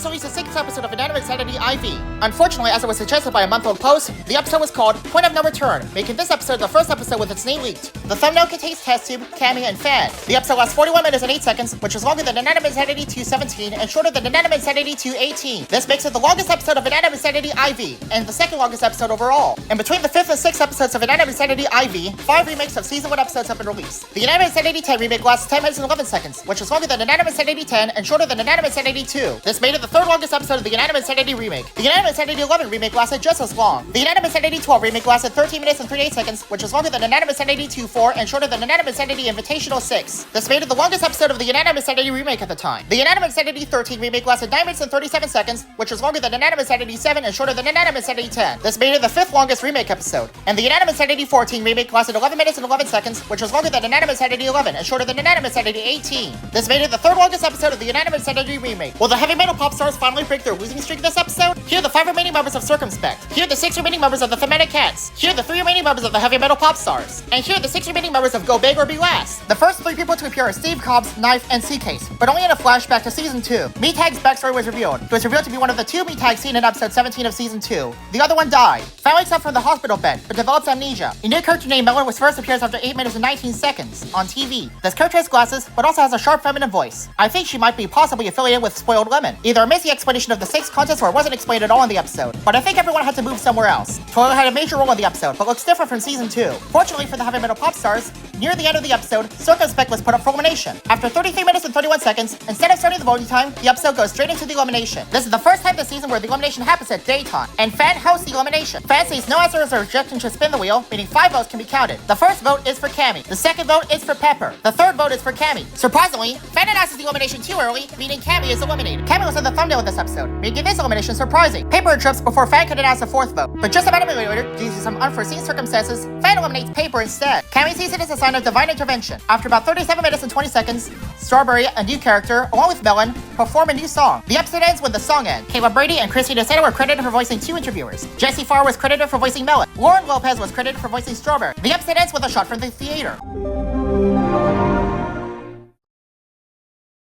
just released the 6th episode of IIIV IV. Unfortunately, as it was suggested by a month-old post, the episode was called Point of No Return, making this episode the first episode with its name leaked. The thumbnail contains Test Tube, Cammy, and Fan. The episode lasts 41 minutes and 8 seconds, which is longer than IIIV 2:17 and shorter than IIIV 2:18. This makes it the longest episode of IIIV IV, and the second longest episode overall. And between the 5th and 6th episodes of IIIV IV, 5 remakes of Season 1 episodes have been released. The IIIV 10 remake lasts 10 minutes and 11 seconds, which is longer than IIIV 10 and shorter than IIIV 2. This made it the third longest episode of the IIIV remake. The IIIV 11 remake lasted just as long. The IIIV 12 remake lasted 13 minutes and 38 seconds, which is longer than IIIV 2:4 and shorter than IIIV Invitational 6. This made it the longest episode of the IIIV remake at the time. The IIIV 13 remake lasted 9 minutes and 37 seconds, which is longer than IIIV 7 and shorter than IIIV 10. This made it the 5th longest remake episode. And the IIIV 14 remake lasted 11 minutes and 11 seconds, which was longer than IIIV 11 and shorter than IIIV 18. This made it the third longest episode of the IIIV remake. Will the heavy metal pop stars finally break their losing streak this episode? Here are the 5 remaining members of Circumspect. Here are the 6 remaining members of the Thematic Cats. Here are the 3 remaining members of the heavy metal pop stars. And here are the 6 remaining members of Go Big or Be Last. The first 3 people to appear are Steve Cobbs, Knife, and C-Case, but only in a flashback to Season 2. Meatag's backstory was revealed. He was revealed to be one of the 2 Meatags seen in episode 17 of Season 2. The other one died. Fan wakes up from the hospital bed, but develops amnesia. A new character named Melon was first appears after 8 minutes and 19 seconds on TV. This character has glasses, but also has a sharp feminine voice. I think she might be possibly affiliated with Spoiled Lemon. Either I missed the explanation of the 6 contest or it wasn't explained at all in the episode, but I think everyone had to move somewhere else. Toilet had a major role in the episode, but looks different from Season 2. Fortunately for the heavy metal pop stars, near the end of the episode, Circumspect was put up for elimination. After 33 minutes and 31 seconds, instead of starting the voting time, the episode goes straight into the elimination. This is the first time this season where the elimination happens at daytime, and Fan hosts the elimination. Fan says no answer is a rejection to spin the wheel, meaning 5 votes can be counted. The first vote is for Cammy. The second vote is for Pepper. The third vote is for Cammy. Surprisingly, Fan announces the elimination too early, meaning Cammy is eliminated. Cammy was in the thumbnail of this episode, making this elimination surprising. Paper trips before Fan could announce the 4th vote, but just about a minute later, due to some unforeseen circumstances, Fan eliminates Paper instead. Cammy sees it as a sign of divine intervention. After about 37 minutes and 20 seconds, Strawberry, a new character, along with Melon, perform a new song. The episode ends when the song ends. Caleb Brady and Christy DeSanto were credited for voicing 2 interviewers. Jesse Farr was credited for voicing Melon. Lauren Lopez was credited for voicing Strawberry. The episode ends with a shot from the theater.